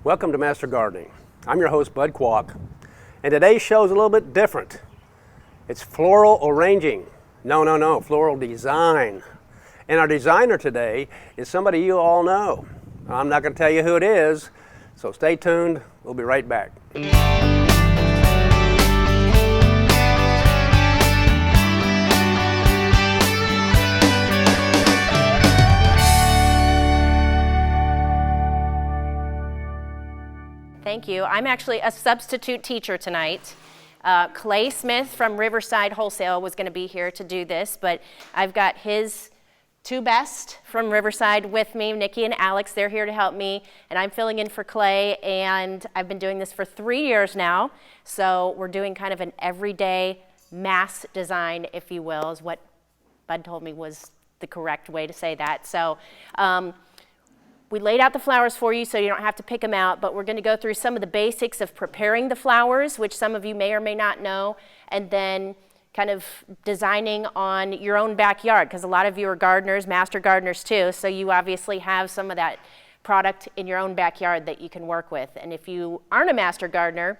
Welcome to Master Gardening. I'm your host, Bud Kwok, and today's show is a little bit different. It's floral arranging. No, floral design. And our designer today is somebody you all know. I'm not going to tell you who it is, so stay tuned. We'll be right back. Thank you. I'm actually a substitute teacher tonight. Clay Smith from Riverside Wholesale was going to be here to do this, but I've got his two best from Riverside with me, Nikki and Alex. They're here to help me, and I'm filling in for Clay, and I've been doing this for 3 years now, so we're doing kind of an everyday mass design, if you will, is what Bud told me was the correct way to say that. So we laid out the flowers for you so you don't have to pick them out, but we're going to go through some of the basics of preparing the flowers, which some of you may or may not know, and then kind of designing on your own backyard, because a lot of you are gardeners, master gardeners too, so you obviously have some of that product in your own backyard that you can work with. And if you aren't a master gardener,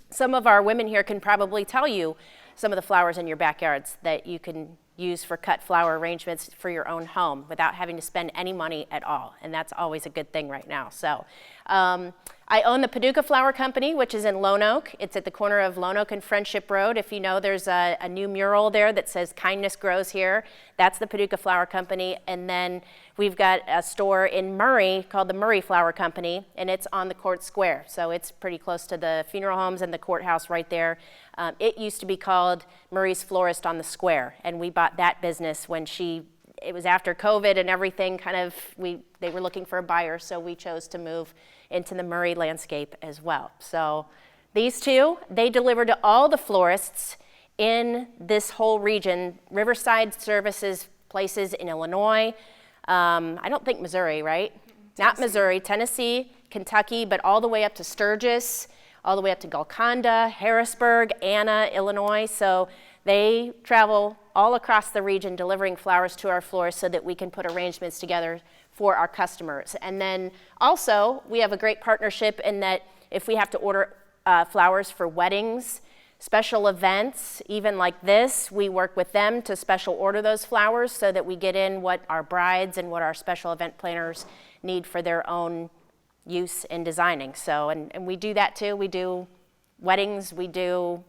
some of our women here can probably tell you some of the flowers in your backyards that you can use for cut flower arrangements for your own home without having to spend any money at all, and that's always a good thing right now. So I own the Paducah Flower Company, which is in Lone Oak. It's at the corner of Lone Oak and Friendship Road. If you know, there's a new mural there that says "Kindness Grows Here." That's the Paducah Flower Company. And then we've got a store in Murray called the Murray Flower Company, and it's on the Court Square. So it's pretty close to the funeral homes and the courthouse right there. It used to be called Murray's Florist on the Square, and we bought that business when it was after COVID and everything they were looking for a buyer, so we chose to move into the Murray landscape as well. So these two, they deliver to all the florists in this whole region. Riverside services places in Illinois, I don't think Missouri, right? Not Missouri, Tennessee, Kentucky, but all the way up to Sturgis, all the way up to Golconda, Harrisburg, Anna, Illinois. So they travel all across the region delivering flowers to our florists so that we can put arrangements together for our customers. And then also, we have a great partnership in that if we have to order flowers for weddings, special events, even like this, we work with them to special order those flowers so that we get in what our brides and what our special event planners need for their own use in designing. So, and we do that too. We do weddings, we do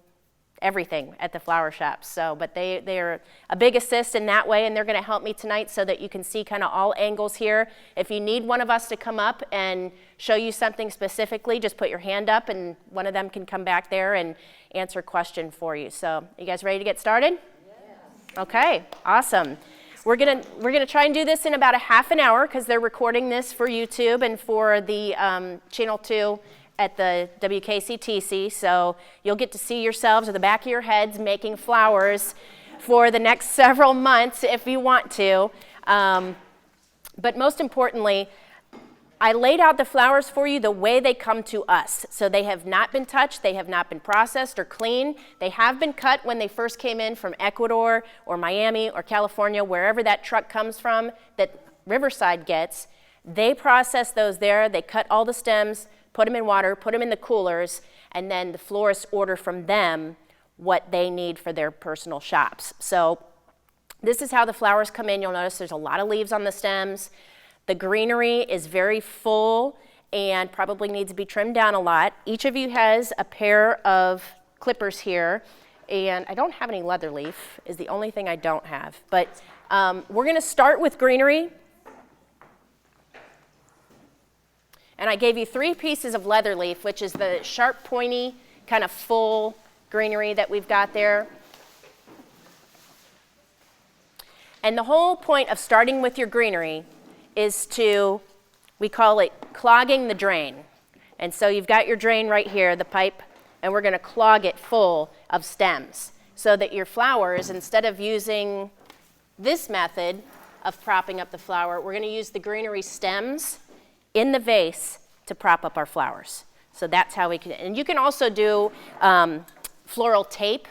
everything at the flower shops. So, but they're a big assist in that way, and they're going to help me tonight so that you can see kind of all angles here. If you need one of us to come up and show you something specifically, just put your hand up and one of them can come back there and answer a question for you. So, you guys ready to get started? Yes. Okay, awesome. We're gonna try and do this in about a half an hour because they're recording this for YouTube and for the Channel 2 at the WKCTC. So you'll get to see yourselves at the back of your heads making flowers for the next several months if you want to. But most importantly, I laid out the flowers for you the way they come to us. So they have not been touched, they have not been processed or cleaned. They have been cut when they first came in from Ecuador or Miami or California, wherever that truck comes from that Riverside gets. They process those there, they cut all the stems, put them in water, put them in the coolers, and then the florists order from them what they need for their personal shops. So this is how the flowers come in. You'll notice there's a lot of leaves on the stems. The greenery is very full and probably needs to be trimmed down a lot. Each of you has a pair of clippers here, and I don't have any leather leaf, is the only thing I don't have. But we're gonna start with greenery. And I gave you 3 pieces of leather leaf, which is the sharp, pointy, kind of full greenery that we've got there. And the whole point of starting with your greenery is we call it clogging the drain. And so you've got your drain right here, the pipe, and we're gonna clog it full of stems so that your flowers, instead of using this method of propping up the flower, we're gonna use the greenery stems in the vase to prop up our flowers. So that's how we can, and you can also do floral tape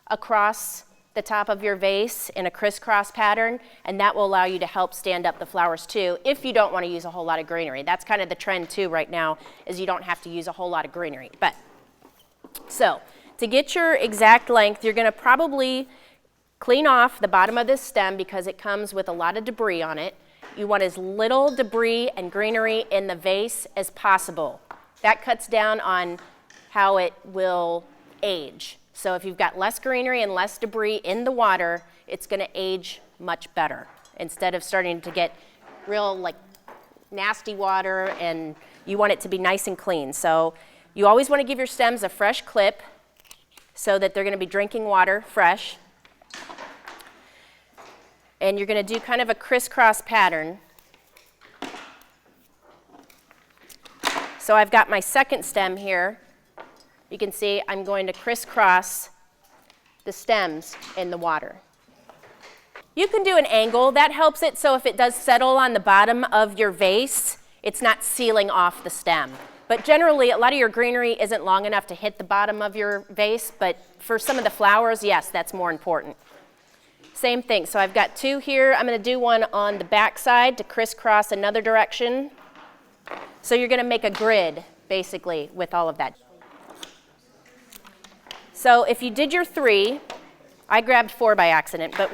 across the top of your vase in a crisscross pattern, and that will allow you to help stand up the flowers too, if you don't want to use a whole lot of greenery. That's kind of the trend too right now, is you don't have to use a whole lot of greenery. So to get your exact length, you're going to probably clean off the bottom of this stem because it comes with a lot of debris on it. You want as little debris and greenery in the vase as possible. That cuts down on how it will age. So if you've got less greenery and less debris in the water, it's going to age much better instead of starting to get real like nasty water, and you want it to be nice and clean. So you always want to give your stems a fresh clip so that they're going to be drinking water fresh. And you're going to do kind of a crisscross pattern. So I've got my second stem here. You can see I'm going to crisscross the stems in the water. You can do an angle. That helps it so if it does settle on the bottom of your vase, it's not sealing off the stem. But generally, a lot of your greenery isn't long enough to hit the bottom of your vase, but for some of the flowers, yes, that's more important. Same thing. So I've got two here. I'm going to do one on the back side to crisscross another direction. So you're going to make a grid, basically, with all of that. So if you did your 3, I grabbed 4 by accident, but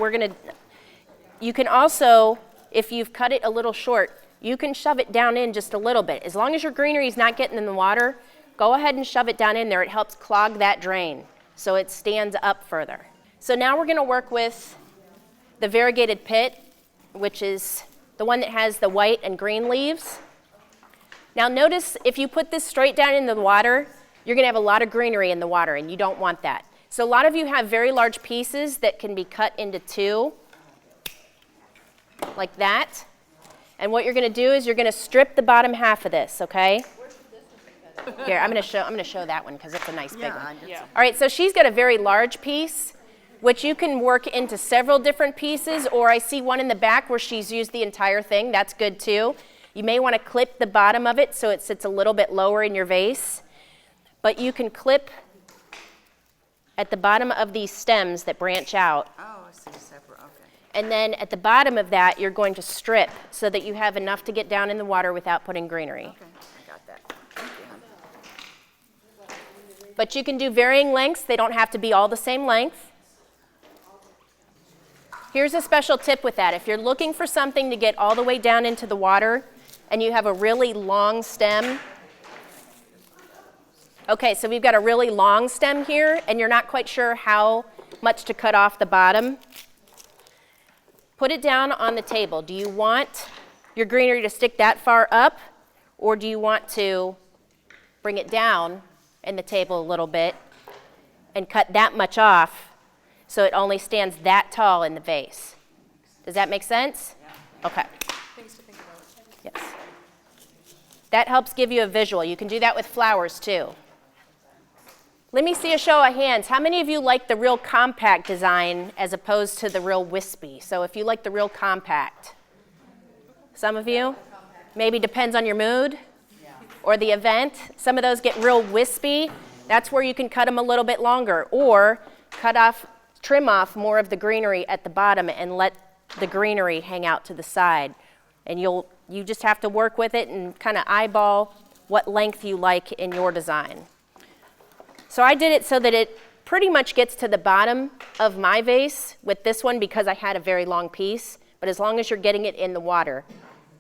you can also, if you've cut it a little short, you can shove it down in just a little bit. As long as your greenery is not getting in the water, go ahead and shove it down in there. It helps clog that drain so it stands up further. So now we're going to work with the variegated pit, which is the one that has the white and green leaves. Now notice if you put this straight down in the water, you're going to have a lot of greenery in the water, and you don't want that. So a lot of you have very large pieces that can be cut into 2, like that. And what you're going to do is you're going to strip the bottom half of this, okay? Here, I'm going to show that one because it's a nice big one. Yeah. All right, so she's got a very large piece, which you can work into several different pieces, or I see one in the back where she's used the entire thing. That's good too. You may want to clip the bottom of it so it sits a little bit lower in your vase. But you can clip at the bottom of these stems that branch out. Oh, I see, separate, okay. And then at the bottom of that, you're going to strip so that you have enough to get down in the water without putting greenery. Okay, I got that. Thank you. But you can do varying lengths. They don't have to be all the same length. Here's a special tip with that. If you're looking for something to get all the way down into the water and you have a really long stem, okay, so we've got a really long stem here, and you're not quite sure how much to cut off the bottom. Put it down on the table. Do you want your greenery to stick that far up, or do you want to bring it down in the table a little bit and cut that much off so it only stands that tall in the vase? Does that make sense? Yeah. Okay. Things to think about. Yes. That helps give you a visual. You can do that with flowers too. Let me see a show of hands. How many of you like the real compact design as opposed to the real wispy? So if you like the real compact. Some of you? Maybe depends on your mood or the event. Some of those get real wispy. That's where you can cut them a little bit longer, or trim off more of the greenery at the bottom and let the greenery hang out to the side. And you just have to work with it and kind of eyeball what length you like in your design. So I did it so that it pretty much gets to the bottom of my vase with this one because I had a very long piece, but as long as you're getting it in the water,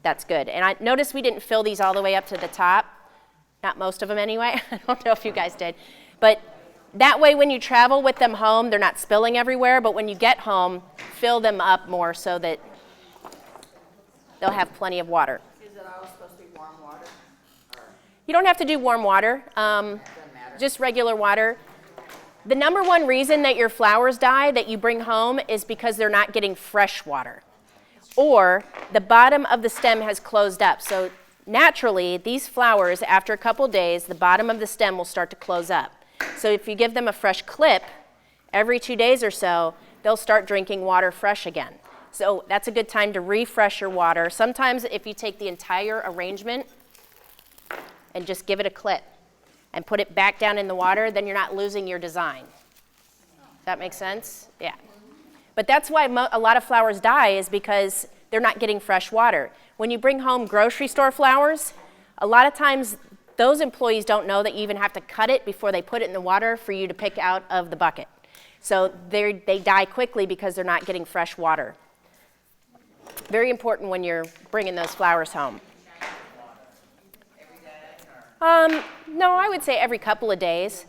that's good. And I noticed we didn't fill these all the way up to the top, not most of them anyway. I don't know if you guys did. But that way when you travel with them home, they're not spilling everywhere, but when you get home, fill them up more so that they'll have plenty of water. Is it always supposed to be warm water? You don't have to do warm water. Just regular water. The number one reason that your flowers die that you bring home is because they're not getting fresh water, or the bottom of the stem has closed up. So naturally, these flowers, after a couple days, the bottom of the stem will start to close up. So if you give them a fresh clip, every 2 days or so, they'll start drinking water fresh again. So that's a good time to refresh your water. Sometimes if you take the entire arrangement and just give it a clip and put it back down in the water, then you're not losing your design. Does that make sense? Yeah. But that's why a lot of flowers die, is because they're not getting fresh water. When you bring home grocery store flowers, a lot of times those employees don't know that you even have to cut it before they put it in the water for you to pick out of the bucket. So they die quickly because they're not getting fresh water. Very important when you're bringing those flowers home. No, I would say every couple of days.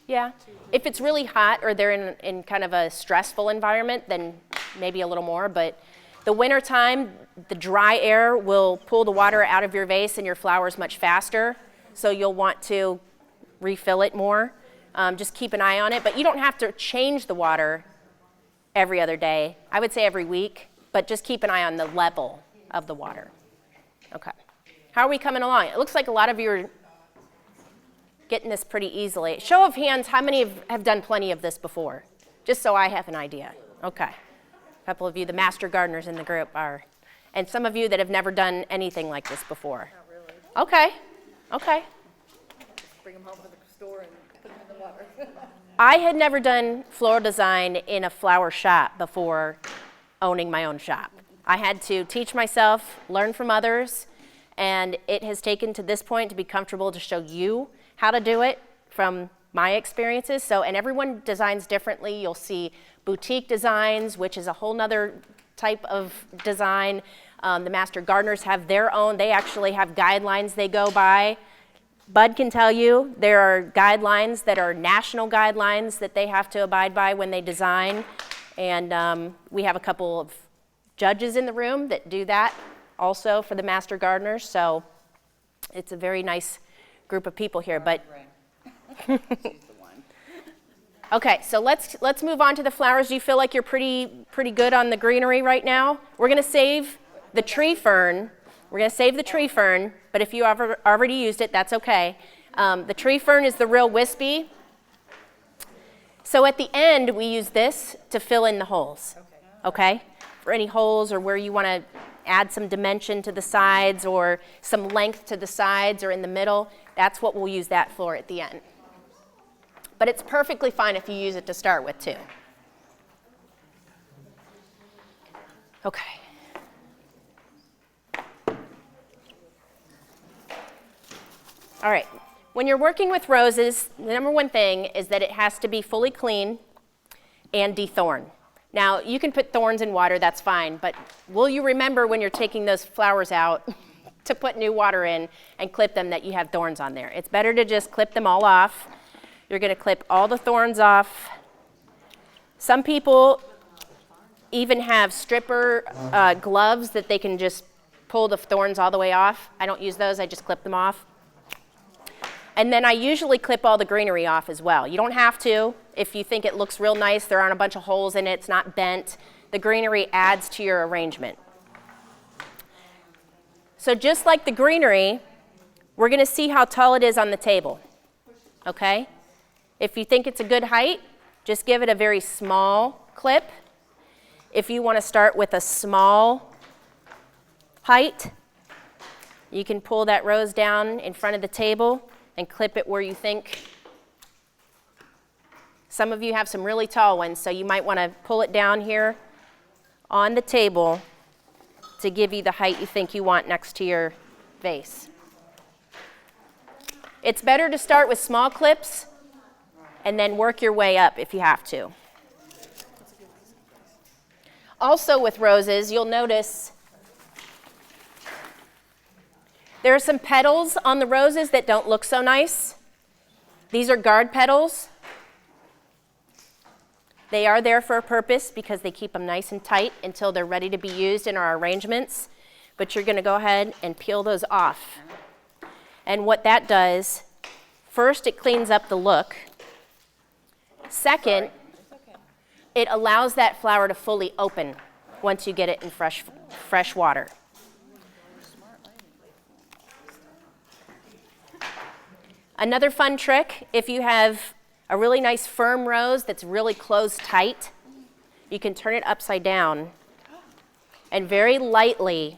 Yeah. If it's really hot or they're in kind of a stressful environment, then maybe a little more. But the winter time, the dry air will pull the water out of your vase and your flowers much faster. So you'll want to refill it more. Just keep an eye on it. But you don't have to change the water every other day. I would say every week. But just keep an eye on the level of the water. Okay. How are we coming along? It looks like a lot of you are getting this pretty easily. Show of hands, how many have done plenty of this before? Just so I have an idea. Okay. A couple of you, the master gardeners in the group are. And some of you that have never done anything like this before. Not really. Okay. Okay. Just bring them home to the store and put them in the water. I had never done floral design in a flower shop before owning my own shop. I had to teach myself, learn from others, and it has taken to this point to be comfortable to show you how to do it from my experiences. So, and everyone designs differently. You'll see boutique designs, which is a whole nother type of design. The master gardeners have their own. They actually have guidelines they go by. Bud can tell you there are guidelines that are national guidelines that they have to abide by when they design. And we have a couple of judges in the room that do that also for the master gardeners. So it's a very nice group of people here. But okay, so let's move on to the flowers. Do you feel like you're pretty good on the greenery right now? We're going to save the tree fern. We're going to save the tree fern, but if you already used it, that's okay. The tree fern is the real wispy. So at the end, we use this to fill in the holes, okay? For any holes or where you want to add some dimension to the sides or some length to the sides or in the middle, that's what we'll use that for at the end. But it's perfectly fine if you use it to start with, too. Okay. All right, when you're working with roses, the number one thing is that it has to be fully clean and dethorned. Now, you can put thorns in water, that's fine, but will you remember when you're taking those flowers out to put new water in and clip them that you have thorns on there? It's better to just clip them all off. You're going to clip all the thorns off. Some people even have stripper gloves that they can just pull the thorns all the way off. I don't use those, I just clip them off. And then I usually clip all the greenery off as well. You don't have to. If you think it looks real nice, there aren't a bunch of holes in it, it's not bent, the greenery adds to your arrangement. So just like the greenery, we're going to see how tall it is on the table, okay? If you think it's a good height, just give it a very small clip. If you want to start with a small height, you can pull that rose down in front of the table and clip it where you think. Some of you have some really tall ones, so you might want to pull it down here on the table to give you the height you think you want next to your vase. It's better to start with small clips and then work your way up if you have to. Also with roses, you'll notice there are some petals on the roses that don't look so nice. These are guard petals. They are there for a purpose because they keep them nice and tight until they're ready to be used in our arrangements. But you're going to go ahead and peel those off. And what that does, first, it cleans up the look. Second, it allows that flower to fully open once you get it in fresh water. Another fun trick, if you have a really nice firm rose that's really closed tight, you can turn it upside down and very lightly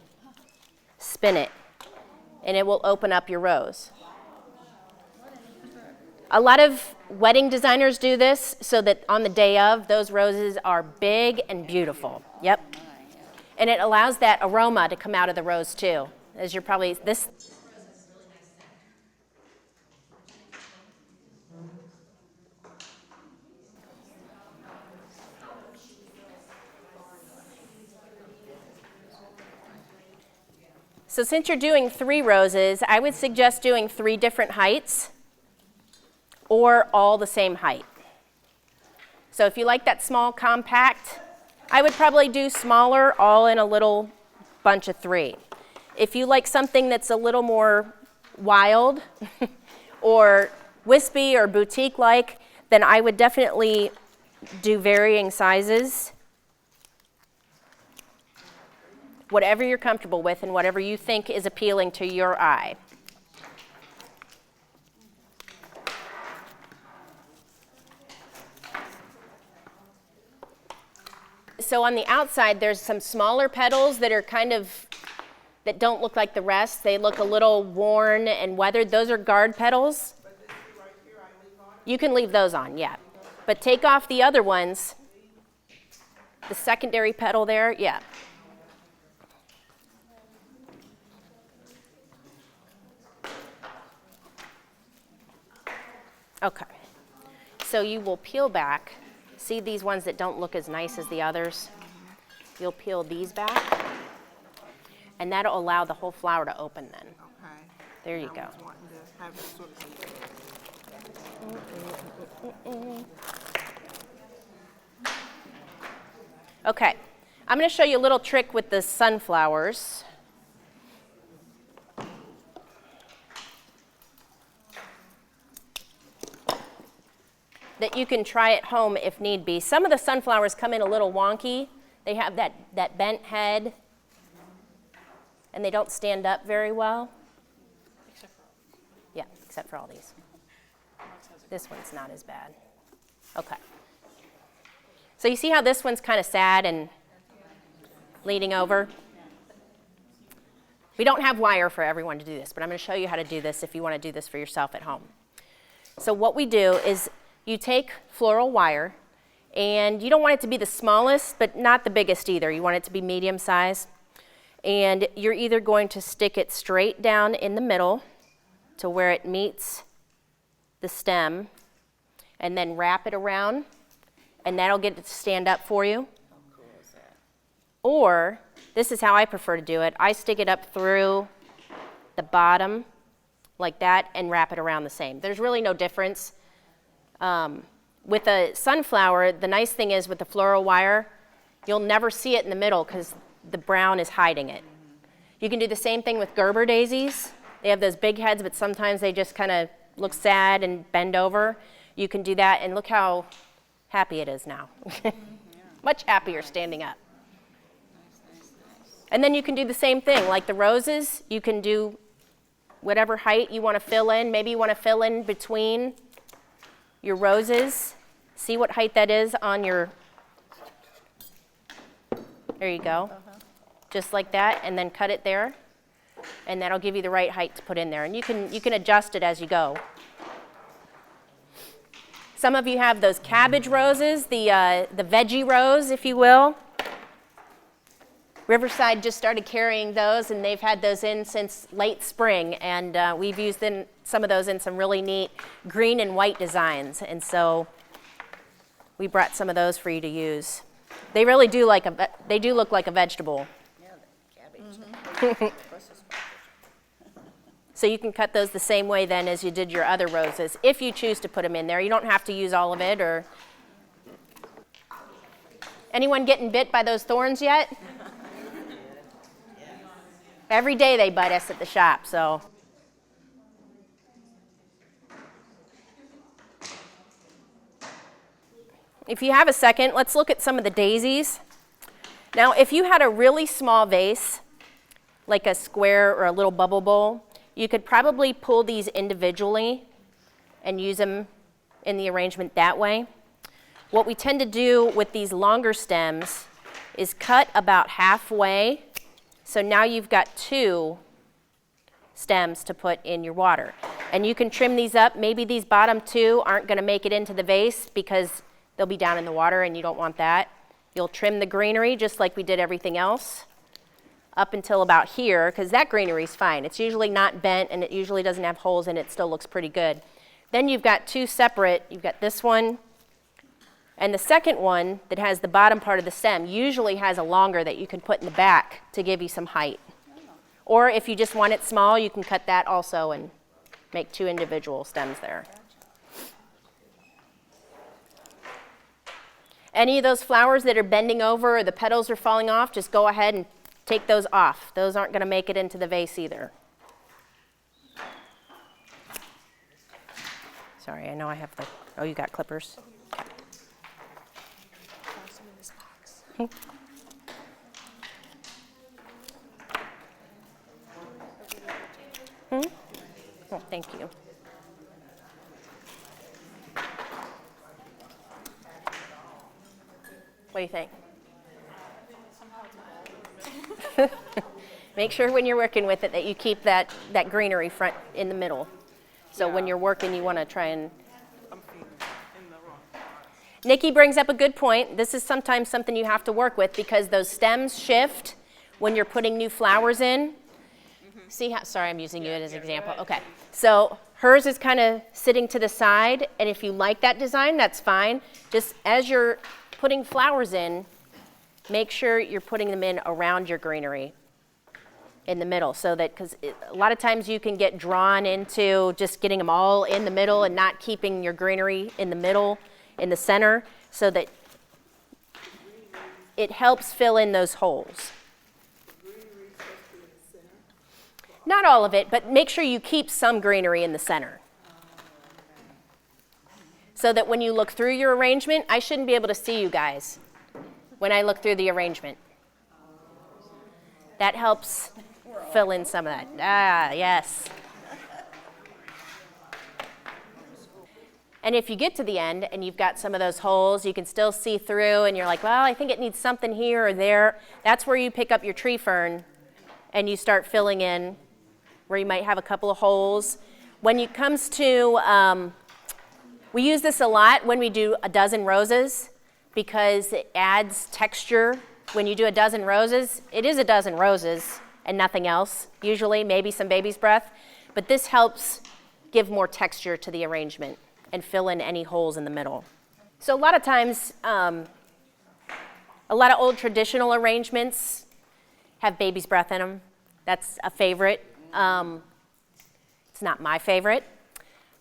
spin it, and it will open up your rose. A lot of wedding designers do this so that on the day of, those roses are big and beautiful. Yep. And it allows that aroma to come out of the rose too. As you're probably, this. So since you're doing 3 roses, I would suggest doing 3 different heights or all the same height. So if you like that small compact, I would probably do smaller all in a little bunch of 3. If you like something that's a little more wild or wispy or boutique-like, then I would definitely do varying sizes. Whatever you're comfortable with and whatever you think is appealing to your eye. So on the outside, there's some smaller petals that are that don't look like the rest. They look a little worn and weathered. Those are guard petals. But this right here, I leave on? You can leave those on, yeah. But take off the other ones. The secondary petal there, yeah. Okay, so you will peel back. See these ones that don't look as nice as the others? You'll peel these back, and that'll allow the whole flower to open then. Okay. There you I go. was wanting to have it sort of. Okay, I'm going to show you a little trick with the sunflowers. That you can try at home if need be. Some of the sunflowers come in a little wonky. They have that bent head, and they don't stand up very well. Yeah, except for all these. This one's not as bad. Okay. So you see how this one's kind of sad and leaning over? We don't have wire for everyone to do this, but I'm going to show you how to do this if you want to do this for yourself at home. So what we do is you take floral wire, and you don't want it to be the smallest, but not the biggest either. You want it to be medium size. And you're either going to stick it straight down in the middle to where it meets the stem, and then wrap it around, and that'll get it to stand up for you. How cool is that? Or, this is how I prefer to do it. I stick it up through the bottom like that and wrap it around the same. There's really no difference. With a sunflower, the nice thing is with the floral wire, you'll never see it in the middle because the brown is hiding it. You can do the same thing with Gerber daisies. They have those big heads, but sometimes they just kind of look sad and bend over. You can do that, and look how happy it is now. Much happier standing up. Nice. And then you can do the same thing. Like the roses, you can do whatever height you want to fill in. Maybe you want to fill in between your roses. See what height that is on your, there you go. Just like that, and then cut it there. And that'll give you the right height to put in there. And you can adjust it as you go. Some of you have those cabbage roses, the veggie rose, if you will. Riverside just started carrying those, and they've had those in since late spring, and we've used some of those in some really neat green and white designs, and so we brought some of those for you to use. They really do they do look like a vegetable. Yeah, the cabbage. So you can cut those the same way then as you did your other roses, if you choose to put them in there. You don't have to use all of it. Or anyone getting bit by those thorns yet? Every day they bite us at the shop, so. If you have a second, let's look at some of the daisies. Now, if you had a really small vase, like a square or a little bubble bowl, you could probably pull these individually and use them in the arrangement that way. What we tend to do with these longer stems is cut about halfway. So now you've got 2 stems to put in your water. And you can trim these up. Maybe these bottom two aren't going to make it into the vase because they'll be down in the water and you don't want that. You'll trim the greenery just like we did everything else up until about here, because that greenery is fine. It's usually not bent and it usually doesn't have holes and it still looks pretty good. Then you've got two separate, you've got this one and the second one that has the bottom part of the stem usually has a longer that you can put in the back to give you some height. Or if you just want it small, you can cut that also and make two individual stems there. Any of those flowers that are bending over or the petals are falling off, just go ahead and take those off. Those aren't going to make it into the vase either. Sorry, I know I have the, oh, you got clippers? Oh, thank you. What do you think? Make sure when you're working with it that you keep that greenery front in the middle. So when you're working, you want to try and... Nikki brings up a good point. This is sometimes something you have to work with because those stems shift when you're putting new flowers in. See how, sorry, I'm using you as an example. Okay, so hers is kind of sitting to the side, and if you like that design, that's fine. Just as you're putting flowers in, make sure you're putting them in around your greenery in the middle, so that, because a lot of times you can get drawn into just getting them all in the middle and not keeping your greenery in the middle, in the center, so that it helps fill in those holes. Not all of it, but make sure you keep some greenery in the center. So that when you look through your arrangement, I shouldn't be able to see you guys when I look through the arrangement. That helps fill in some of that. Ah, yes. And if you get to the end and you've got some of those holes, you can still see through and you're like, well, I think it needs something here or there. That's where you pick up your tree fern and you start filling in where you might have a couple of holes. When it comes to, we use this a lot when we do a dozen roses because it adds texture. When you do a dozen roses, it is a dozen roses and nothing else, usually, maybe some baby's breath. But this helps give more texture to the arrangement and fill in any holes in the middle. So a lot of times, a lot of old traditional arrangements have baby's breath in them. That's a favorite. It's not my favorite,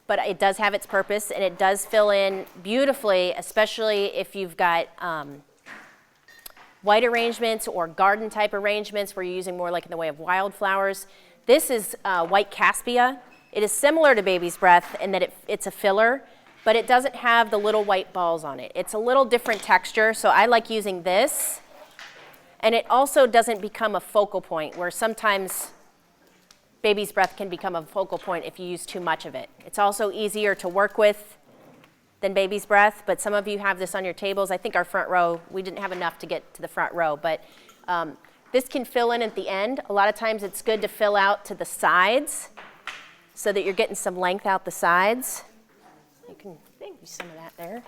but it does have its purpose and it does fill in beautifully, especially if you've got white arrangements or garden type arrangements where you're using more like in the way of wildflowers. This is white caspia. It is similar to baby's breath in that it's a filler, but it doesn't have the little white balls on it. It's a little different texture, so I like using this. And it also doesn't become a focal point, where sometimes baby's breath can become a focal point if you use too much of it. It's also easier to work with than baby's breath, but some of you have this on your tables. I think our front row, we didn't have enough to get to the front row, but this can fill in at the end. A lot of times it's good to fill out to the sides so that you're getting some length out the sides. You can use some of that there.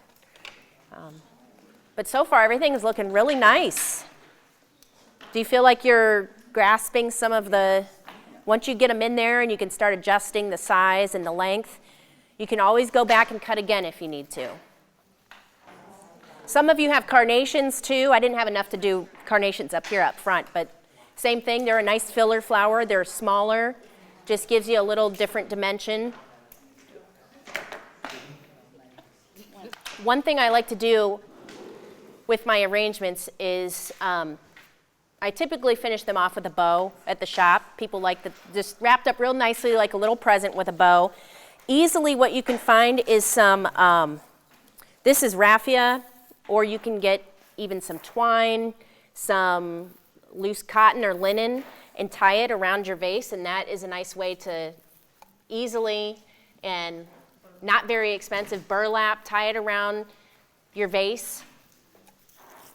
But so far, everything is looking really nice. Do you feel like you're grasping some of the, once you get them in there and you can start adjusting the size and the length, you can always go back and cut again if you need to. Some of you have carnations too. I didn't have enough to do carnations up here up front, but same thing, they're a nice filler flower. They're smaller, just gives you a little different dimension. One thing I like to do with my arrangements is I typically finish them off with a bow at the shop. People like the, just wrapped up real nicely like a little present with a bow. Easily what you can find is some, this is raffia, or you can get even some twine, some loose cotton or linen, and tie it around your vase, and that is a nice way to easily and not very expensive burlap, tie it around your vase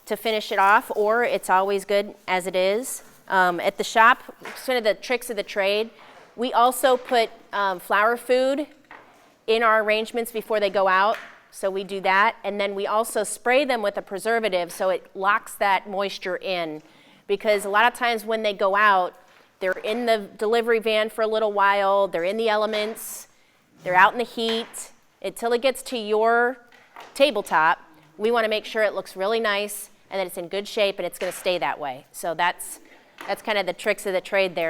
to finish it off, or it's always good as it is. At the shop, sort of the tricks of the trade, We also put flower food in our arrangements before they go out, so we do that. And then we also spray them with a preservative so it locks that moisture in. Because a lot of times when they go out, they're in the delivery van for a little while, they're in the elements, they're out in the heat. Until it gets to your tabletop, we want to make sure it looks really nice and that it's in good shape and it's going to stay that way. So that's kind of the tricks of the trade there.